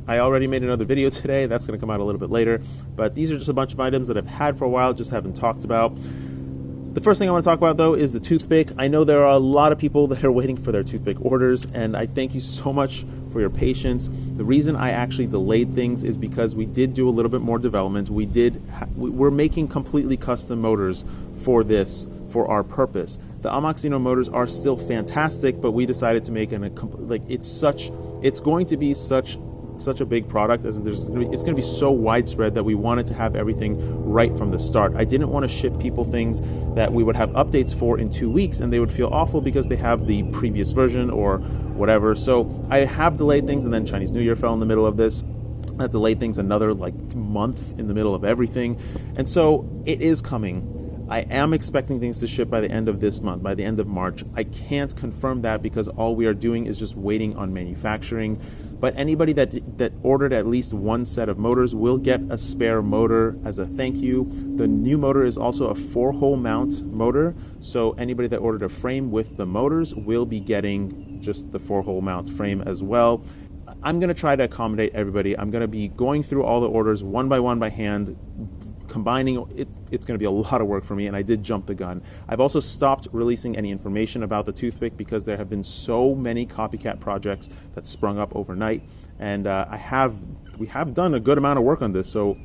I already made another video today. That's going to come out a little bit later. But these are just a bunch of items that I've had for a while, just haven't talked about. The first thing I want to talk about, though, is the toothpick. I know there are a lot of people that are waiting for their toothpick orders, and I thank you so much for your patience. The reason I actually delayed things is because we did do a little bit more development. We're making completely custom motors for this, for our purpose. The Amaxino motors are still fantastic, but we decided to make it's going to be such a big product, as it's going to be so widespread that we wanted to have everything right from the start. I didn't want to ship people things that we would have updates for in 2 weeks and they would feel awful because they have the previous version or whatever. So I have delayed things, and then Chinese New Year fell in the middle of this. That delayed things another month in the middle of everything. And so it is coming. I am expecting things to ship by the end of this month, by the end of March. I can't confirm that because all we are doing is just waiting on manufacturing. But anybody that ordered at least one set of motors will get a spare motor as a thank you. The new motor is also a 4-hole mount motor, so anybody that ordered a frame with the motors will be getting just the 4-hole mount frame as well. I'm going to try to accommodate everybody. I'm going to be going through all the orders one by one by hand, combining. It's going to be a lot of work for me, and I did jump the gun. I've also stopped releasing any information about the toothpick because there have been so many copycat projects that sprung up overnight, and we have done a good amount of work on this, so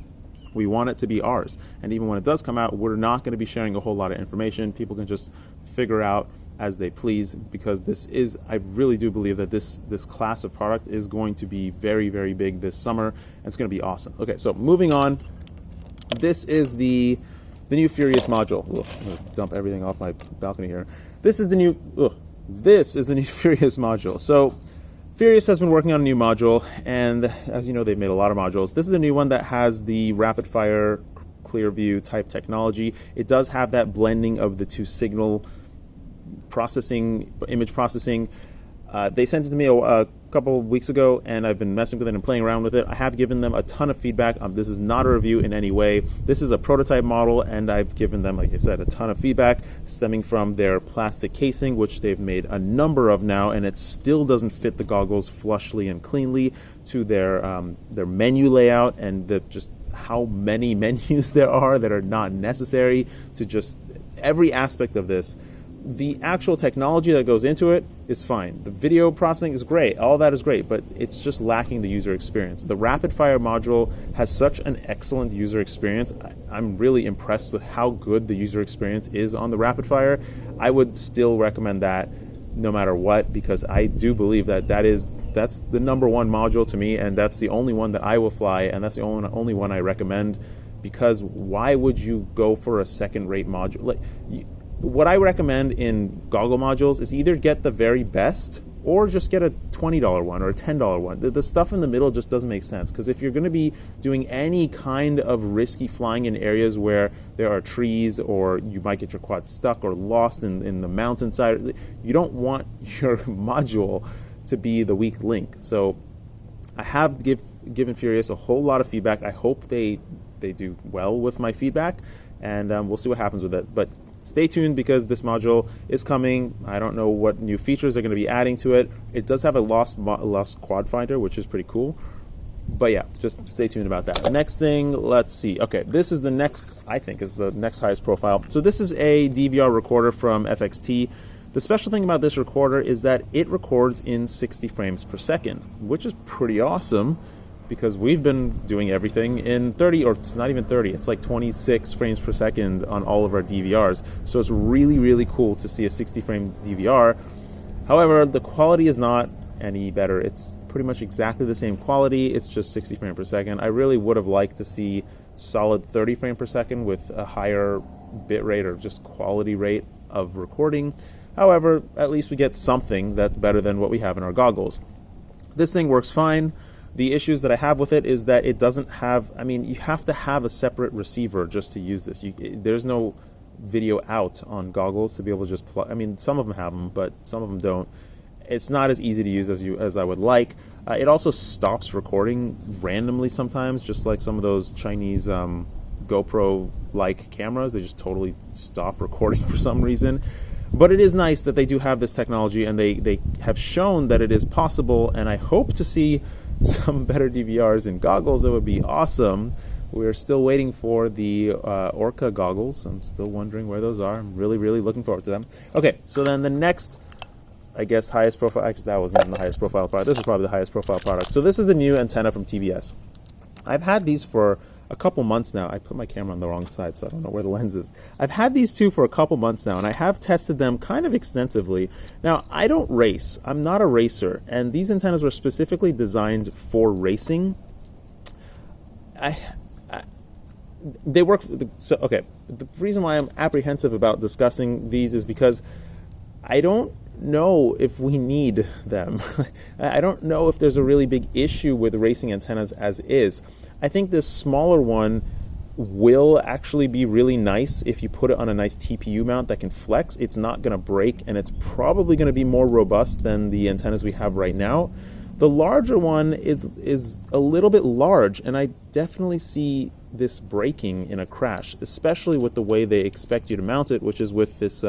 we want it to be ours. And even when it does come out, we're not going to be sharing a whole lot of information. People can just figure out as they please, because I really do believe that this class of product is going to be very, very big this summer, and it's going to be awesome. Okay, so moving on. This is the new Furious module. Ugh, I'm going to dump everything off my balcony here. This is the new Furious module. So Furious has been working on a new module, and as you know, they've made a lot of modules. This is a new one that has the Rapidfire clear view type technology. It does have that blending of the two signal processing, image processing. They sent it to me a couple of weeks ago, and I've been messing with it and playing around with it. I have given them a ton of feedback. This is not a review in any way. This is a prototype model, and I've given them, like I said, a ton of feedback stemming from their plastic casing, which they've made a number of now, and it still doesn't fit the goggles flushly and cleanly, to their menu layout, and just how many menus there are that are not necessary, to just every aspect of this. The actual technology that goes into it is fine. The video processing is great. All that is great, but it's just lacking the user experience. The Rapidfire module has such an excellent user experience. I'm really impressed with how good the user experience is on the Rapidfire. I would still recommend that no matter what, because I do believe that that's the number one module to me, and that's the only one that I will fly, and that's the only one I recommend, because why would you go for a second-rate module? What I recommend in goggle modules is either get the very best or just get a $20 one or a $10 one. The stuff in the middle just doesn't make sense, because if you're going to be doing any kind of risky flying in areas where there are trees, or you might get your quad stuck or lost in the mountainside, you don't want your module to be the weak link. So I have given Furious a whole lot of feedback. I hope they do well with my feedback, and we'll see what happens with it. But stay tuned, because this module is coming. I don't know what new features they're going to be adding to it. It does have a lost quad finder, which is pretty cool. But yeah, just stay tuned about that. Next thing, let's see. Okay, this is the next, I think, is the next highest profile. So this is a DVR recorder from FXT. The special thing about this recorder is that it records in 60 frames per second, which is pretty awesome, because we've been doing everything in 30, or it's not even 30, it's like 26 frames per second on all of our DVRs. So it's really, really cool to see a 60 frame DVR. However, the quality is not any better. It's pretty much exactly the same quality. It's just 60 frames per second. I really would have liked to see solid 30 frames per second with a higher bit rate, or just quality rate of recording. However, at least we get something that's better than what we have in our goggles. This thing works fine. The issues that I have with it is that it doesn't have, you have to have a separate receiver just to use this. There's no video out on goggles to be able to just plug. Some of them have them, but some of them don't. It's not as easy to use as I would like. It also stops recording randomly sometimes, just like some of those Chinese GoPro-like cameras. They just totally stop recording for some reason. But it is nice that they do have this technology, and they have shown that it is possible, and I hope to see some better DVRs in goggles, it would be awesome. We're still waiting for the Orca goggles. I'm still wondering where those are. I'm really, really looking forward to them. Okay, so then the next, I guess, highest profile, actually that wasn't the highest profile product. This is probably the highest profile product. So this is the new antenna from TBS. I've had these for a couple months now. I put my camera on the wrong side, so I don't know where the lens is. I've had these two for a couple months now, and I have tested them kind of extensively. Now, I don't race. I'm not a racer, and these antennas were specifically designed for racing. They work. So, okay, the reason why I'm apprehensive about discussing these is because I don't know if we need them. I don't know if there's a really big issue with racing antennas as is. I think this smaller one will actually be really nice if you put it on a nice TPU mount that can flex. It's not going to break, and it's probably going to be more robust than the antennas we have right now. The larger one is a little bit large, and I definitely see this breaking in a crash, especially with the way they expect you to mount it, which is with this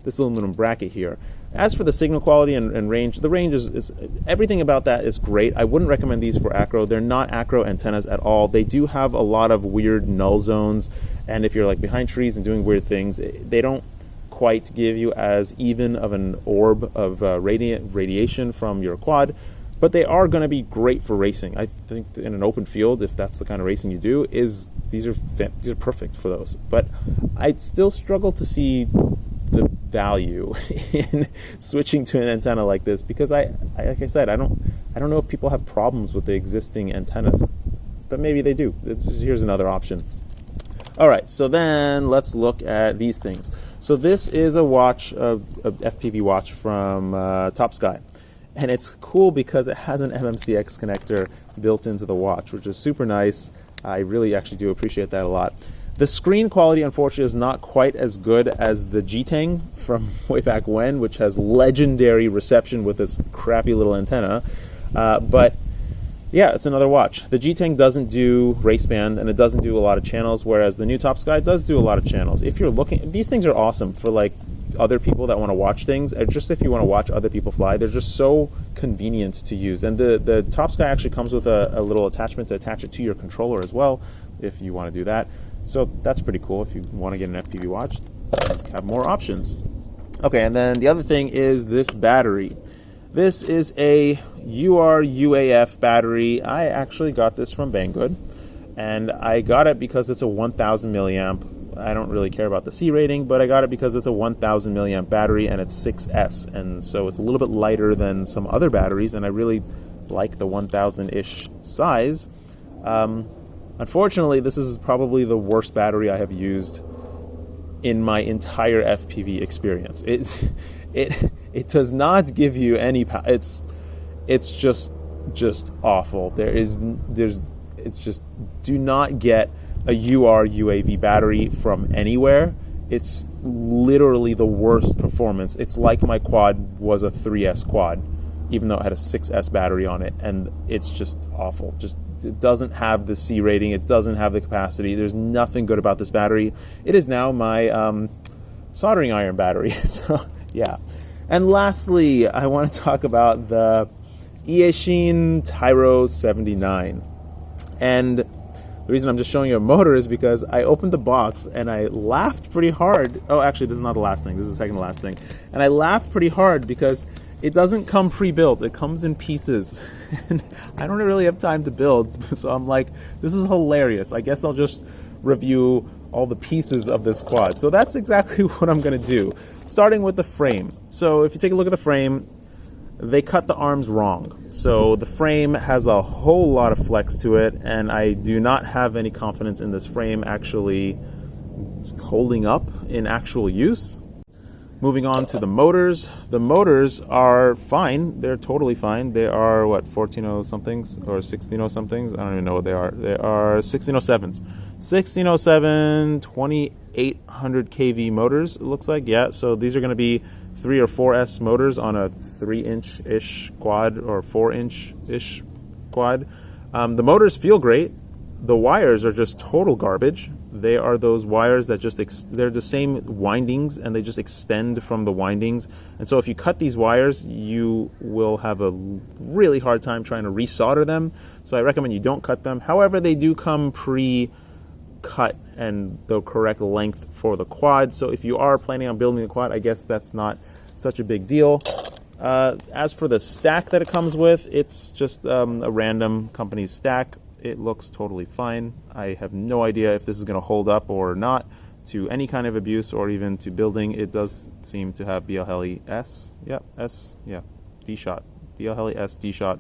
this aluminum bracket here. As for the signal quality and range, the range is everything about that is great. I wouldn't recommend these for acro. They're not acro antennas at all. They do have a lot of weird null zones, and if you're like behind trees and doing weird things, they don't quite give you as even of an orb of radiation from your quad. But they are going to be great for racing. I think in an open field, if that's the kind of racing you do, these are perfect for those. But I still struggle to see the value in switching to an antenna like this, because like I said, I don't know if people have problems with the existing antennas, but maybe they do. Here's another option. All right, so then let's look at these things. So this is a watch, a FPV watch from TopSky. And it's cool because it has an MMCX connector built into the watch, which is super nice. I really actually do appreciate that a lot. The screen quality, unfortunately, is not quite as good as the G-Tang from way back when, which has legendary reception with its crappy little antenna. But yeah, it's another watch. The G-Tang doesn't do race band, and it doesn't do a lot of channels, whereas the new TopSky does do a lot of channels. If you're looking, these things are awesome for like other people that want to watch things, or just if you want to watch other people fly. They're just so convenient to use. And the TopSky actually comes with a little attachment to attach it to your controller as well, if you want to do that. So that's pretty cool. If you want to get an FPV watch, you have more options. Okay, and then the other thing is this battery. This is a UAF battery. I actually got this from Banggood, and I got it because it's a 1000 milliamp. I don't really care about the C rating, but I got it because it's a 1000 milliamp battery and it's 6S, and so it's a little bit lighter than some other batteries, and I really like the 1000-ish size. Unfortunately, this is probably the worst battery I have used in my entire FPV experience. It does not give you any power. It's just awful. It's just, do not get a UAV battery from anywhere. It's literally the worst performance. It's like my quad was a 3S quad, even though it had a 6S battery on it, and it's just awful. It doesn't have the C rating. It doesn't have the capacity. There's nothing good about this battery. It is now my soldering iron battery. So yeah. And lastly, I want to talk about the Eachine Tyro79. And the reason I'm just showing you a motor is because I opened the box and I laughed pretty hard. Oh, actually, this is not the last thing. This is the second to last thing. And I laughed pretty hard because it doesn't come pre-built. It comes in pieces. And I don't really have time to build. So I'm like, this is hilarious. I guess I'll just review all the pieces of this quad. So that's exactly what I'm going to do, starting with the frame. So if you take a look at the frame, they cut the arms wrong. So the frame has a whole lot of flex to it, and I do not have any confidence in this frame actually holding up in actual use. Moving on to the motors. The motors are fine. They're totally fine. They are, what, 1400 somethings or 1600 somethings? I don't even know what they are. They are 1607s. 1607 2800 kV motors, it looks like. Yeah, so these are going to be 3 or 4S motors on a 3-inch-ish quad or 4-inch-ish quad. The motors feel great. The wires are just total garbage. They are those wires that just they're the same windings, and they just extend from the windings. And so if you cut these wires, you will have a really hard time trying to resolder them. So I recommend you don't cut them. However, they do come pre-cut and the correct length for the quad. So if you are planning on building the quad, I guess that's not such a big deal. As for the stack that it comes with, it's just a random company's stack. It looks totally fine. I have no idea if this is going to hold up or not to any kind of abuse or even to building. It does seem to have BLheli S. Yep, S. Yeah, D-Shot. BLheli S, D-Shot.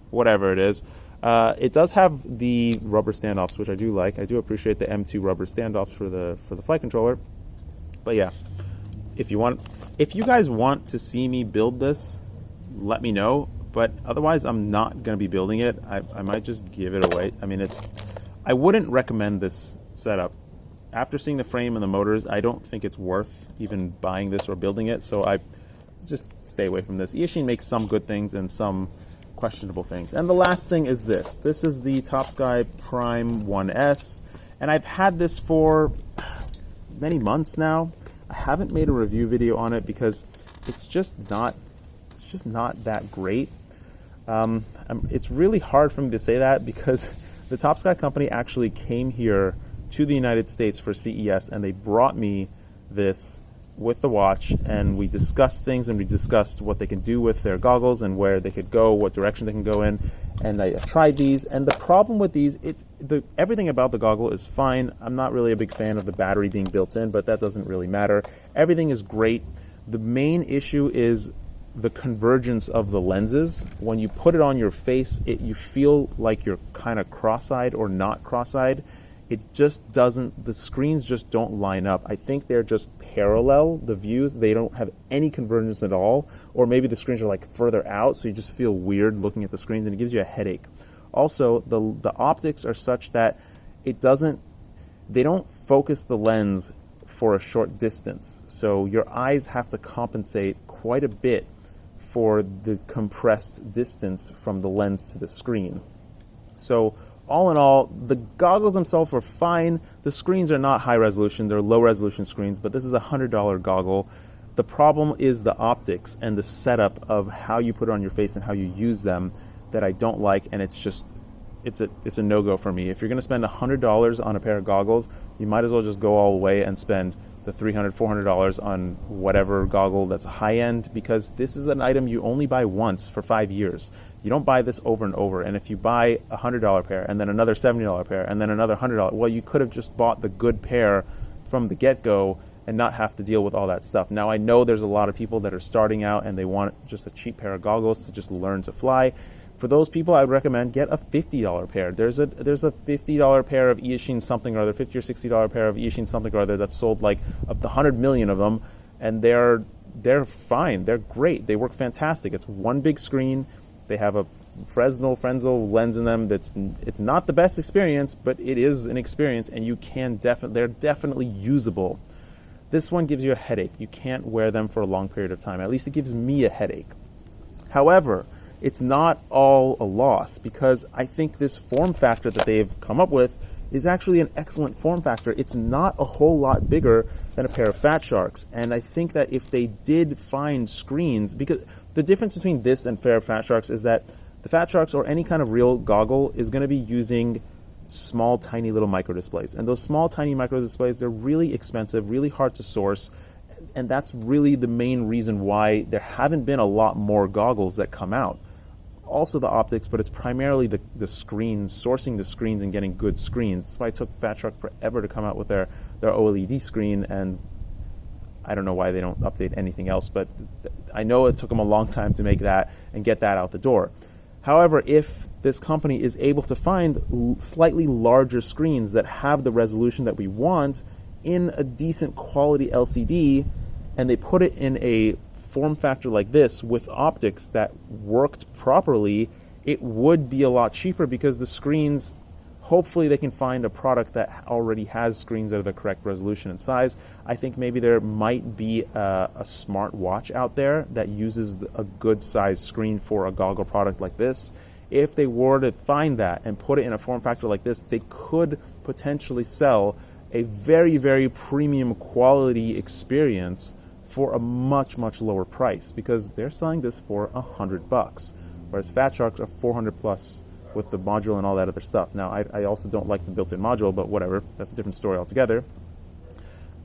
Whatever it is. It does have the rubber standoffs, which I do like. I do appreciate the M2 rubber standoffs for the flight controller. But yeah, if you guys want to see me build this, let me know. But otherwise, I'm not going to be building it. I might just give it away. I mean, I wouldn't recommend this setup. After seeing the frame and the motors, I don't think it's worth even buying this or building it. So I just stay away from this. Eachine makes some good things and some questionable things. And the last thing is this. This is the TopSky Prime1S. And I've had this for many months now. I haven't made a review video on it because it's just not that great. It's really hard for me to say that because the TopSky company actually came here to the United States for CES, and they brought me this with the watch, and we discussed things, and we discussed what they can do with their goggles and where they could go, what direction they can go in. And I tried these, and the problem with these, everything about the goggle is fine. I'm not really a big fan of the battery being built in, but that doesn't really matter. Everything is great. The main issue is the convergence of the lenses. When you put it on your face, you feel like you're kind of cross-eyed or not cross-eyed. It just doesn't, the screens just don't line up. I think they're just parallel, the views. They don't have any convergence at all. Or maybe the screens are like further out, so you just feel weird looking at the screens, and it gives you a headache. Also, the optics are such that they don't focus the lens for a short distance. So your eyes have to compensate quite a bit for the compressed distance from the lens to the screen. So all in all, the goggles themselves are fine. The screens are not high resolution, they're low resolution screens, but this is a $100 goggle. The problem is the optics and the setup of how you put it on your face and how you use them that I don't like, and it's a no-go for me. If you're gonna spend $100 on a pair of goggles, you might as well just go all the way and spend the $300, $400 on whatever goggle that's high-end, because this is an item you only buy once for 5 years. You don't buy this over and over. And if you buy a $100 pair and then another $70 pair and then another $100, well, you could have just bought the good pair from the get-go and not have to deal with all that stuff. Now, I know there's a lot of people that are starting out and they want just a cheap pair of goggles to just learn to fly. For those people, I would recommend get a $50 pair. There's a $50 pair of Eachine something or other, $50 or $60 pair of Eachine something or other that's sold like up to 100 million of them, and they're fine. They're great. They work fantastic. It's one big screen. They have a Fresnel lens in them. It's not the best experience, but it is an experience, and they're definitely usable. This one gives you a headache. You can't wear them for a long period of time. At least it gives me a headache. However, it's not all a loss, because I think this form factor that they've come up with is actually an excellent form factor. It's not a whole lot bigger than a pair of Fat Sharks, and I think that if they did find screens, because the difference between this and pair of Fat Sharks is that the Fat Sharks or any kind of real goggle is going to be using small, tiny little micro displays, and those small, tiny micro displays, they're really expensive, really hard to source. And that's really the main reason why there haven't been a lot more goggles that come out. Also the optics, but it's primarily the screens, sourcing the screens and getting good screens. That's why it took Fat Shark forever to come out with their OLED screen, and I don't know why they don't update anything else, but I know it took them a long time to make that and get that out the door. However, if this company is able to find slightly larger screens that have the resolution that we want in a decent quality LCD, and they put it in a form factor like this with optics that worked properly, it would be a lot cheaper, because the screens, hopefully they can find a product that already has screens that are the correct resolution and size. I think maybe there might be a smart watch out there that uses a good size screen for a goggle product like this, if they were to find that and put it in a form factor like this, they could potentially sell a very, very premium quality experience for a much, much lower price, because they're selling this for $100, whereas Fat Sharks are 400 plus with the module and all that other stuff. Now, I also don't like the built-in module, but whatever, that's a different story altogether.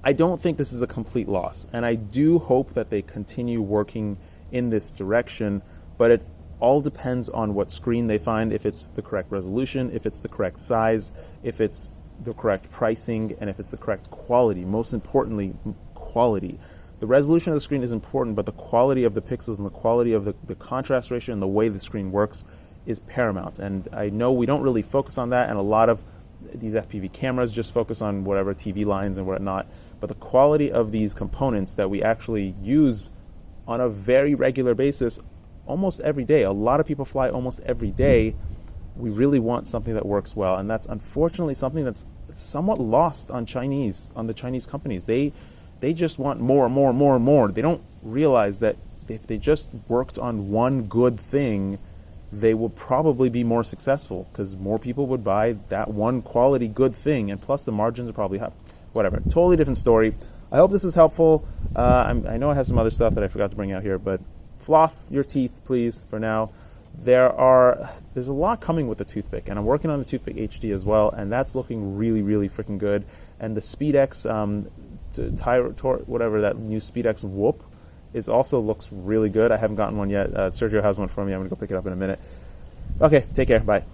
I don't think this is a complete loss, and I do hope that they continue working in this direction, but it all depends on what screen they find, if it's the correct resolution, if it's the correct size, if it's the correct pricing, and if it's the correct quality. Most importantly, quality. The resolution of the screen is important, but the quality of the pixels and the quality of the contrast ratio and the way the screen works is paramount. And I know we don't really focus on that, and a lot of these FPV cameras just focus on whatever TV lines and whatnot, but the quality of these components that we actually use on a very regular basis almost every day. A lot of people fly almost every day. We really want something that works well, and that's unfortunately something that's somewhat lost on the Chinese companies. They just want more and more and more and more. They don't realize that if they just worked on one good thing, they would probably be more successful, because more people would buy that one quality good thing, and plus the margins are probably high. Whatever, totally different story. I hope this was helpful. I know I have some other stuff that I forgot to bring out here, but floss your teeth, please, for now. There's a lot coming with the toothpick, and I'm working on the toothpick HD as well, and that's looking really, really freaking good. And the SpeedX, whatever, that new SpeedX Whoop, also looks really good. I haven't gotten one yet. Sergio has one for me. I'm going to go pick it up in a minute. Okay, take care. Bye.